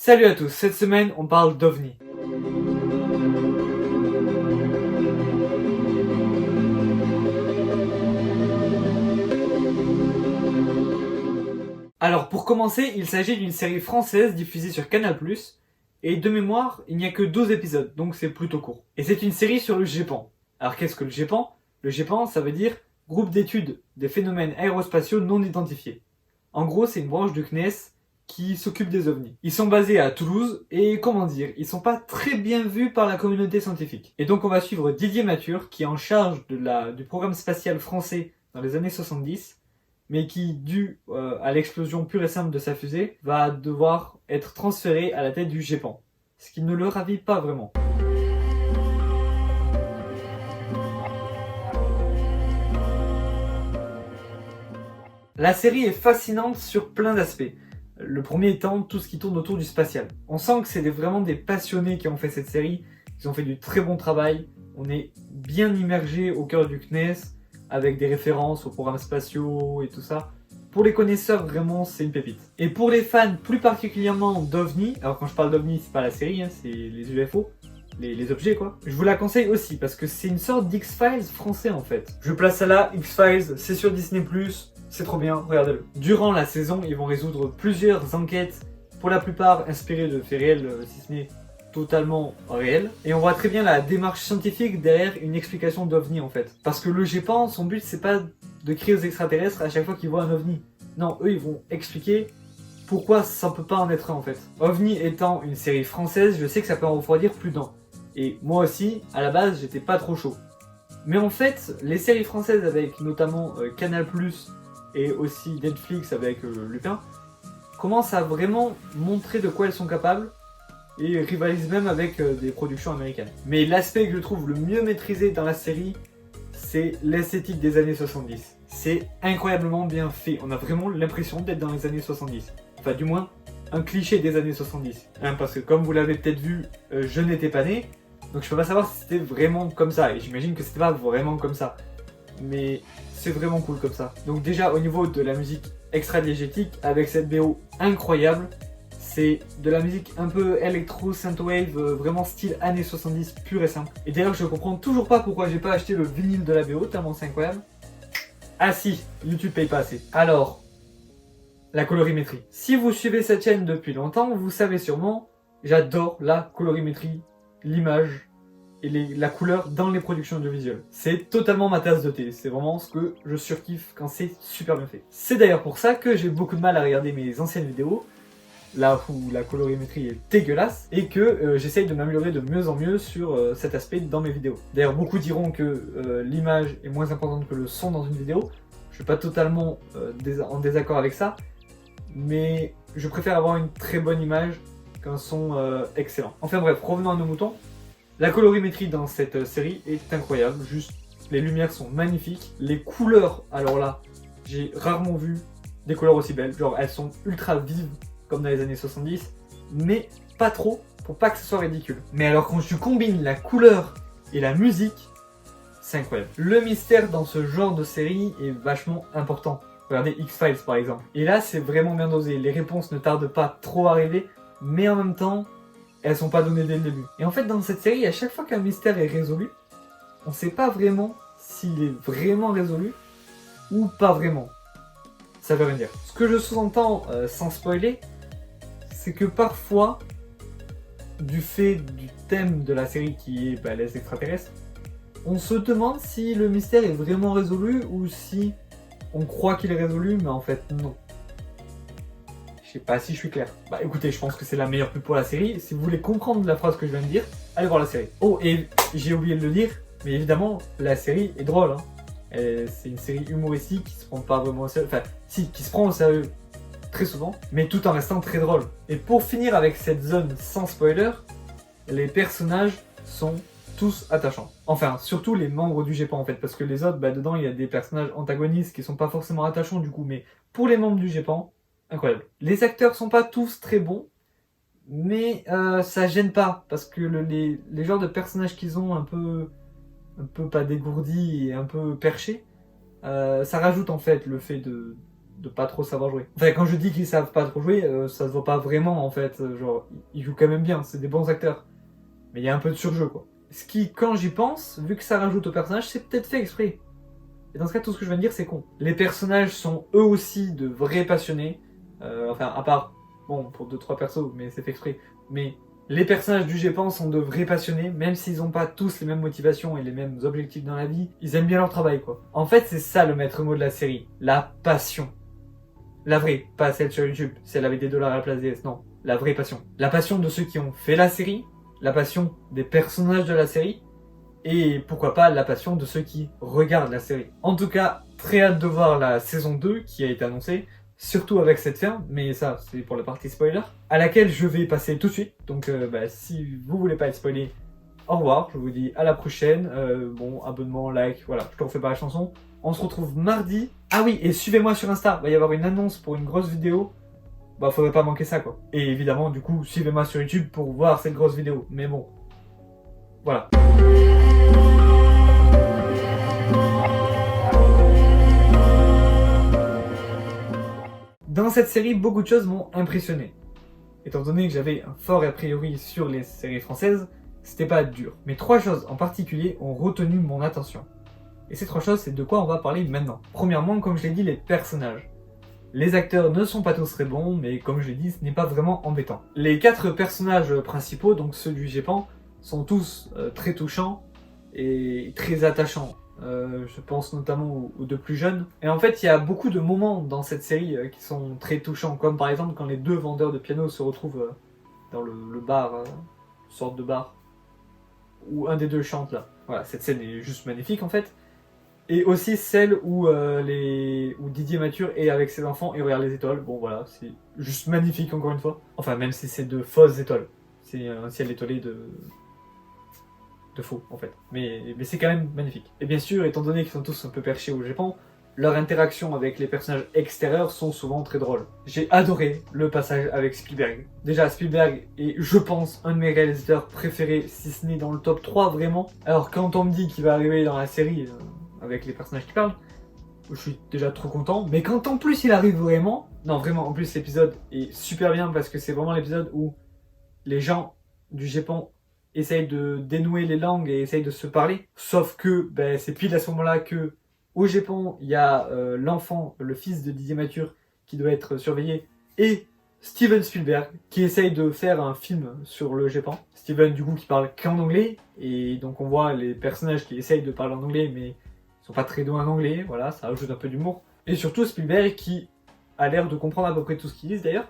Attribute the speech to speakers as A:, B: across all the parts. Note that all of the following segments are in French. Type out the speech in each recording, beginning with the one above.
A: Salut à tous, cette semaine on parle d'OVNI. Alors pour commencer, il s'agit d'une série française diffusée sur Canal+, et de mémoire, il n'y a que 12 épisodes, donc c'est plutôt court. Et c'est une série sur le GEPAN. Alors qu'est-ce que le GEPAN ? Le GEPAN, ça veut dire Groupe d'études des phénomènes aérospatiaux non identifiés. En gros, c'est une branche du CNES qui s'occupe des ovnis. Ils sont basés à Toulouse et comment dire, ils sont pas très bien vus par la communauté scientifique. Et donc on va suivre Didier Mathur qui est en charge du programme spatial français dans les années 70, mais qui, dû à l'explosion pure et simple de sa fusée, va devoir être transféré à la tête du GEPAN. Ce qui ne le ravit pas vraiment. La série est fascinante sur plein d'aspects. Le premier étant tout ce qui tourne autour du spatial. On sent que c'est vraiment des passionnés qui ont fait cette série, ils ont fait du très bon travail, on est bien immergé au cœur du CNES, avec des références aux programmes spatiaux et tout ça. Pour les connaisseurs, vraiment, c'est une pépite. Et pour les fans plus particulièrement d'OVNI, alors quand je parle d'OVNI, c'est pas la série, hein, c'est les UFO, les objets quoi, je vous la conseille aussi parce que c'est une sorte d'X-Files français en fait. Je place ça là, X-Files, c'est sur Disney+, c'est trop bien, regardez-le. Durant la saison, ils vont résoudre plusieurs enquêtes, pour la plupart inspirées de faits réels, si ce n'est totalement réels. Et on voit très bien la démarche scientifique derrière une explication d'OVNI en fait. Parce que le GEPAN, son but c'est pas de crier aux extraterrestres à chaque fois qu'ils voient un OVNI. Non, eux ils vont expliquer pourquoi ça peut pas en être un en fait. OVNI étant une série française, je sais que ça peut en refroidir plus d'un. Et moi aussi, à la base, j'étais pas trop chaud. Mais en fait, les séries françaises avec notamment Canal+, et aussi Netflix avec Lupin, commencent à vraiment montrer de quoi elles sont capables et rivalisent même avec des productions américaines. Mais l'aspect que je trouve le mieux maîtrisé dans la série, c'est l'esthétique des années 70. C'est incroyablement bien fait, on a vraiment l'impression d'être dans les années 70. Enfin du moins, un cliché des années 70. Hein, parce que comme vous l'avez peut-être vu, je n'étais pas né, donc je peux pas savoir si c'était vraiment comme ça, et j'imagine que c'était pas vraiment comme ça. Mais c'est vraiment cool comme ça. Donc déjà au niveau de la musique extra-diégétique, avec cette BO incroyable, c'est de la musique un peu électro, synthwave, vraiment style années 70 pur et simple. Et d'ailleurs je comprends toujours pas pourquoi j'ai pas acheté le vinyle de la BO, tellement c'est incroyable. Ah si, YouTube paye pas assez. Alors, la colorimétrie. Si vous suivez cette chaîne depuis longtemps, vous savez sûrement, j'adore la colorimétrie, l'image, et la couleur dans les productions audiovisuelles. C'est totalement ma tasse de thé, c'est vraiment ce que je surkiffe quand c'est super bien fait. C'est d'ailleurs pour ça que j'ai beaucoup de mal à regarder mes anciennes vidéos, là où la colorimétrie est dégueulasse, et que j'essaye de m'améliorer de mieux en mieux sur cet aspect dans mes vidéos. D'ailleurs beaucoup diront que l'image est moins importante que le son dans une vidéo, je suis pas totalement en désaccord avec ça, mais je préfère avoir une très bonne image qu'un son excellent. Enfin bref, revenons à nos moutons. La colorimétrie dans cette série est incroyable, juste les lumières sont magnifiques, les couleurs, alors là, j'ai rarement vu des couleurs aussi belles, genre elles sont ultra vives comme dans les années 70, mais pas trop pour pas que ce soit ridicule. Mais alors quand tu combines la couleur et la musique, c'est incroyable. Le mystère dans ce genre de série est vachement important. Regardez X-Files par exemple. Et là c'est vraiment bien dosé, les réponses ne tardent pas trop à arriver, mais en même temps, elles sont pas données dès le début. Et en fait, dans cette série, à chaque fois qu'un mystère est résolu, on sait pas vraiment s'il est vraiment résolu ou pas vraiment. Ça veut rien dire. Ce que je sous-entends, sans spoiler, c'est que parfois, du fait du thème de la série qui est les extraterrestres, on se demande si le mystère est vraiment résolu ou si on croit qu'il est résolu, mais en fait non. Je sais pas si je suis clair. Bah écoutez, je pense que c'est la meilleure pub pour la série. Si vous voulez comprendre la phrase que je viens de dire, allez voir la série. Oh, et j'ai oublié de le dire, mais évidemment, la série est drôle. Hein. C'est une série humoristique qui se prend pas vraiment au sérieux. Enfin, si, qui se prend au sérieux très souvent, mais tout en restant très drôle. Et pour finir avec cette zone sans spoiler, les personnages sont tous attachants. Enfin, surtout les membres du GEPAN en fait, parce que les autres, dedans, il y a des personnages antagonistes qui sont pas forcément attachants du coup, mais pour les membres du GEPAN, incroyable. Les acteurs sont pas tous très bons, mais ça gêne pas, parce que les genres de personnages qu'ils ont un peu pas dégourdis et un peu perchés, ça rajoute en fait le fait de pas trop savoir jouer. Enfin, quand je dis qu'ils savent pas trop jouer, ça se voit pas vraiment en fait. Genre, ils jouent quand même bien, c'est des bons acteurs. Mais il y a un peu de surjeu quoi. Ce qui, quand j'y pense, vu que ça rajoute au personnage, c'est peut-être fait exprès. Et dans ce cas, tout ce que je viens de dire, c'est con. Les personnages sont eux aussi de vrais passionnés. Enfin, à part, bon, pour 2-3 persos, mais c'est fait exprès. Mais les personnages du GEPAN sont de vrais passionnés, même s'ils n'ont pas tous les mêmes motivations et les mêmes objectifs dans la vie, ils aiment bien leur travail, quoi. En fait, c'est ça le maître mot de la série. La passion. La vraie, pas celle sur YouTube, celle avec des dollars à la place des S, non. La vraie passion. La passion de ceux qui ont fait la série, la passion des personnages de la série, et pourquoi pas la passion de ceux qui regardent la série. En tout cas, très hâte de voir la saison 2 qui a été annoncée, surtout avec cette fin, mais ça c'est pour la partie spoiler, à laquelle je vais passer tout de suite. Donc si vous voulez pas être spoilé, au revoir, je vous dis à la prochaine. Bon, abonnement, like, voilà, je te refais pas la chanson. On se retrouve mardi. Ah oui, et suivez-moi sur Insta, il va y avoir une annonce pour une grosse vidéo. Bah faudrait pas manquer ça quoi. Et évidemment, du coup, suivez-moi sur YouTube pour voir cette grosse vidéo. Mais bon, voilà. Dans cette série, beaucoup de choses m'ont impressionné. Étant donné que j'avais un fort a priori sur les séries françaises, c'était pas dur. Mais 3 choses en particulier ont retenu mon attention. Et ces 3 choses, c'est de quoi on va parler maintenant. Premièrement, comme je l'ai dit, les personnages. Les acteurs ne sont pas tous très bons, mais comme je l'ai dit, ce n'est pas vraiment embêtant. Les 4 personnages principaux, donc ceux du GEPAN, sont tous très touchants et très attachants. Je pense notamment aux 2 plus jeunes. Et en fait, il y a beaucoup de moments dans cette série qui sont très touchants, comme par exemple quand les 2 vendeurs de piano se retrouvent dans le bar, une sorte de bar, où un des 2 chante là. Voilà, cette scène est juste magnifique en fait. Et aussi celle où Didier Mathur est avec ses enfants et regarde les étoiles. Bon voilà, c'est juste magnifique encore une fois. Enfin, même si c'est de fausses étoiles. C'est un ciel étoilé de faux en fait. Mais c'est quand même magnifique. Et bien sûr, étant donné qu'ils sont tous un peu perchés au Japon, leurs interactions avec les personnages extérieurs sont souvent très drôles. J'ai adoré le passage avec Spielberg. Déjà, Spielberg est, je pense, un de mes réalisateurs préférés, si ce n'est dans le top 3 vraiment. Alors quand on me dit qu'il va arriver dans la série avec les personnages qui parlent, je suis déjà trop content. Mais quand en plus il arrive vraiment, non vraiment, en plus l'épisode est super bien parce que c'est vraiment l'épisode où les gens du Japon essayent de dénouer les langues et essayent de se parler. Sauf que c'est pile à ce moment-là que au Japon, il y a l'enfant, le fils de Didier Mathur, qui doit être surveillé, et Steven Spielberg, qui essaye de faire un film sur le Japon. Steven, du coup, qui parle qu'en anglais, et donc on voit les personnages qui essayent de parler en anglais, mais ils sont pas très doués en anglais, voilà, ça ajoute un peu d'humour. Et surtout Spielberg, qui a l'air de comprendre à peu près tout ce qu'ils disent d'ailleurs,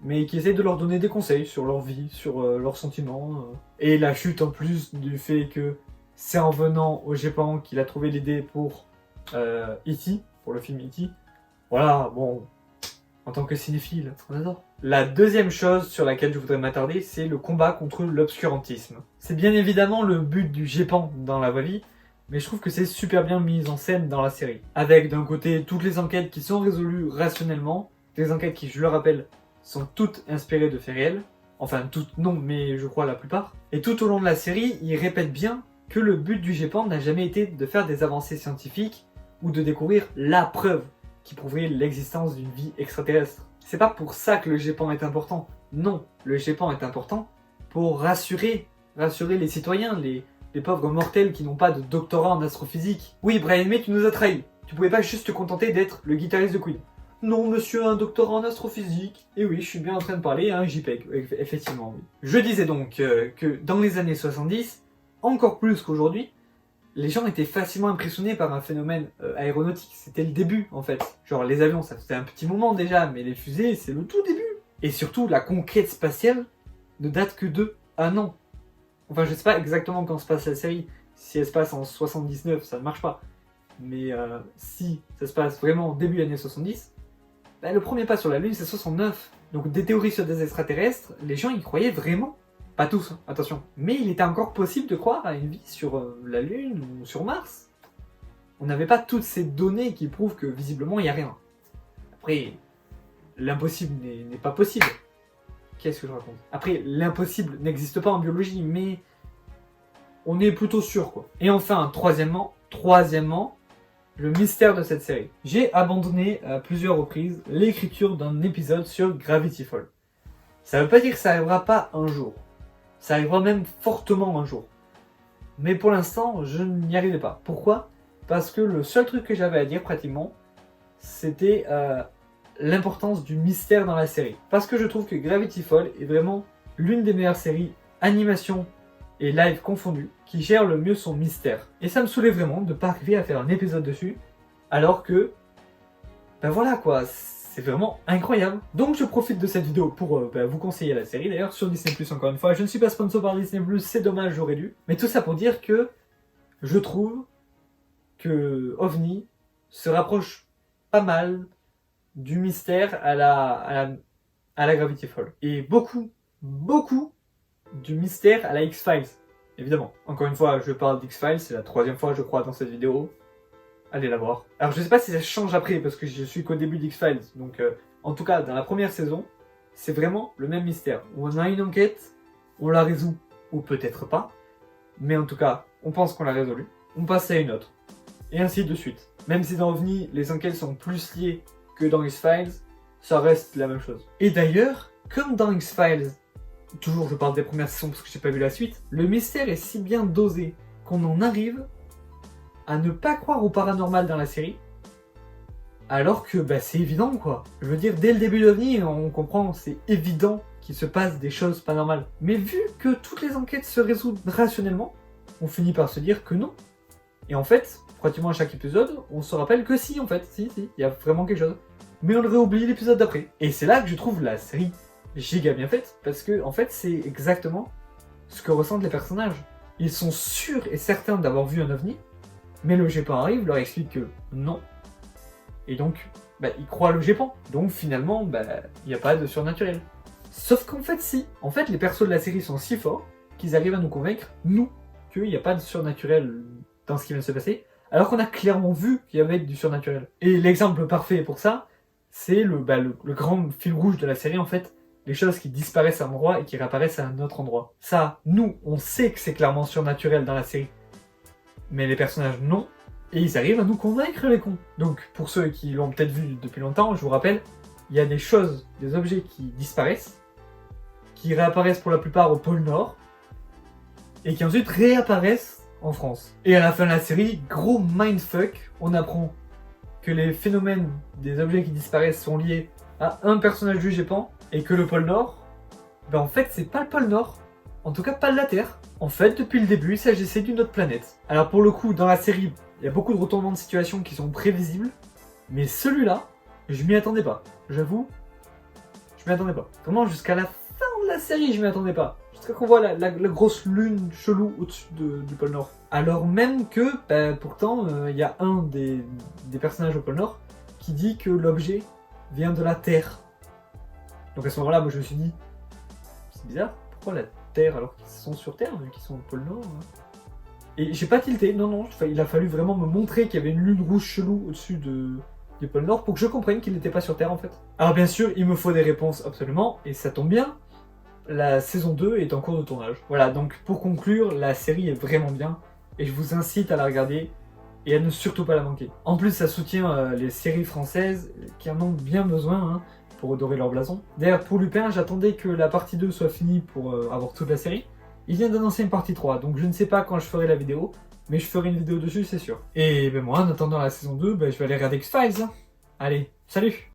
A: mais qui essaye de leur donner des conseils sur leur vie, sur leurs sentiments. Et la chute en plus du fait que c'est en venant au Japon qu'il a trouvé l'idée pour E.T., pour le film E.T. Voilà, bon, en tant que cinéphile, on adore. La deuxième chose sur laquelle je voudrais m'attarder, c'est le combat contre l'obscurantisme. C'est bien évidemment le but du Japon dans la vraie vie, mais je trouve que c'est super bien mis en scène dans la série. Avec d'un côté toutes les enquêtes qui sont résolues rationnellement, des enquêtes qui, je le rappelle, sont toutes inspirées de faits réels. Enfin, toutes non, mais je crois la plupart. Et tout au long de la série, ils répètent bien que le but du GEPAN n'a jamais été de faire des avancées scientifiques ou de découvrir la preuve qui prouverait l'existence d'une vie extraterrestre. C'est pas pour ça que le GEPAN est important. Non, le GEPAN est important pour rassurer les citoyens, les pauvres mortels qui n'ont pas de doctorat en astrophysique. Oui, Brian May, tu nous as trahis. Tu pouvais pas juste te contenter d'être le guitariste de Queen. Non, monsieur a un doctorat en astrophysique. Et oui, je suis bien en train de parler à un JPEG, effectivement, oui. Je disais donc que dans les années 70, encore plus qu'aujourd'hui, les gens étaient facilement impressionnés par un phénomène aéronautique. C'était le début, en fait. Genre, les avions, ça faisait un petit moment déjà, mais les fusées, c'est le tout début. Et surtout, la conquête spatiale ne date que de un an. Enfin, je sais pas exactement quand se passe la série. Si elle se passe en 79, ça ne marche pas. Mais si ça se passe vraiment début années 70, le premier pas sur la Lune, c'est 69. Donc des théories sur des extraterrestres, les gens y croyaient vraiment. Pas tous, attention. Mais il était encore possible de croire à une vie sur la Lune ou sur Mars. On n'avait pas toutes ces données qui prouvent que visiblement il n'y a rien. Après, l'impossible n'est pas possible. Qu'est-ce que je raconte? Après, l'impossible n'existe pas en biologie, mais on est plutôt sûr, quoi. Et enfin, troisièmement, le mystère de cette série. J'ai abandonné à plusieurs reprises l'écriture d'un épisode sur Gravity Falls. Ça veut pas dire que ça arrivera pas un jour. Ça arrivera même fortement un jour. Mais pour l'instant, je n'y arrivais pas. Pourquoi ? Parce que le seul truc que j'avais à dire pratiquement, c'était l'importance du mystère dans la série. Parce que je trouve que Gravity Falls est vraiment l'une des meilleures séries animation et live confondus qui gère le mieux son mystère. Et ça me saoulait vraiment de pas arriver à faire un épisode dessus, alors que, ben voilà quoi, c'est vraiment incroyable. Donc je profite de cette vidéo pour vous conseiller la série d'ailleurs sur Disney+, encore une fois. Je ne suis pas sponsor par Disney+, c'est dommage, j'aurais dû. Mais tout ça pour dire que je trouve que OVNI se rapproche pas mal du mystère à la Gravity Falls. Et beaucoup du mystère à la X-Files. Évidemment. Encore une fois, je parle d'X-Files, c'est la 3e fois je crois dans cette vidéo. Allez la voir. Alors je sais pas si ça change après parce que je suis qu'au début d'X-Files. Donc en tout cas, dans la première saison, c'est vraiment le même mystère. On a une enquête, on la résout ou peut-être pas. Mais en tout cas, on pense qu'on l'a résolue. On passe à une autre. Et ainsi de suite. Même si dans OVNI, les enquêtes sont plus liées que dans X-Files, ça reste la même chose. Et d'ailleurs, comme dans X-Files, toujours je parle des premières saisons parce que j'ai pas vu la suite, le mystère est si bien dosé qu'on en arrive à ne pas croire au paranormal dans la série, alors que bah, c'est évident quoi. Je veux dire, dès le début d'OVNI, on comprend, c'est évident qu'il se passe des choses pas normales. Mais vu que toutes les enquêtes se résolvent rationnellement, on finit par se dire que non. Et en fait, pratiquement à chaque épisode, on se rappelle que si en fait, si, il y a vraiment quelque chose. Mais on aurait oublié l'épisode d'après. Et c'est là que je trouve la série giga bien faite, parce que en fait c'est exactement ce que ressentent les personnages. Ils sont sûrs et certains d'avoir vu un ovni, mais le GEPAN arrive, leur explique que non. Et donc, bah, ils croient le GEPAN. Donc finalement, bah, il n'y a pas de surnaturel. Sauf qu'en fait si. En fait les persos de la série sont si forts qu'ils arrivent à nous convaincre, nous, qu'il n'y a pas de surnaturel dans ce qui vient de se passer, alors qu'on a clairement vu qu'il y avait du surnaturel. Et l'exemple parfait pour ça, c'est le grand fil rouge de la série en fait, les choses qui disparaissent à un endroit et qui réapparaissent à un autre endroit. Ça, nous, on sait que c'est clairement surnaturel dans la série. Mais les personnages, non. Et ils arrivent à nous convaincre, les cons. Donc, pour ceux qui l'ont peut-être vu depuis longtemps, je vous rappelle, il y a des choses, des objets qui disparaissent, qui réapparaissent pour la plupart au pôle Nord, et qui ensuite réapparaissent en France. Et à la fin de la série, gros mindfuck, on apprend que les phénomènes des objets qui disparaissent sont liés à un personnage du GEPAN, et que le pôle Nord, ben en fait c'est pas le pôle Nord, en tout cas pas de la Terre. En fait depuis le début il s'agissait d'une autre planète. Alors pour le coup dans la série, il y a beaucoup de retournements de situation qui sont prévisibles, mais celui-là, je m'y attendais pas. J'avoue, je m'y attendais pas. Vraiment jusqu'à la fin de la série je m'y attendais pas. Jusqu'à qu'on voit la grosse lune chelou au-dessus du pôle Nord. Alors même que, ben, pourtant, il y a un des personnages au pôle Nord qui dit que l'objet vient de la Terre. Donc à ce moment-là, moi je me suis dit, c'est bizarre, pourquoi la Terre alors qu'ils sont sur Terre, vu qu'ils sont au pôle Nord hein. Et j'ai pas tilté, non, il a fallu vraiment me montrer qu'il y avait une lune rouge chelou au-dessus du pôle Nord pour que je comprenne qu'il n'était pas sur Terre en fait. Alors bien sûr, il me faut des réponses absolument, et ça tombe bien, la saison 2 est en cours de tournage. Voilà, donc pour conclure, la série est vraiment bien, et je vous incite à la regarder, et à ne surtout pas la manquer. En plus, ça soutient les séries françaises qui en ont bien besoin, hein, pour redorer leur blason. D'ailleurs, pour Lupin, j'attendais que la partie 2 soit finie pour avoir toute la série. Il vient d'annoncer une partie 3, donc je ne sais pas quand je ferai la vidéo, mais je ferai une vidéo dessus, c'est sûr. Et ben moi, en attendant la saison 2, ben, je vais aller regarder X-Files. Allez, salut!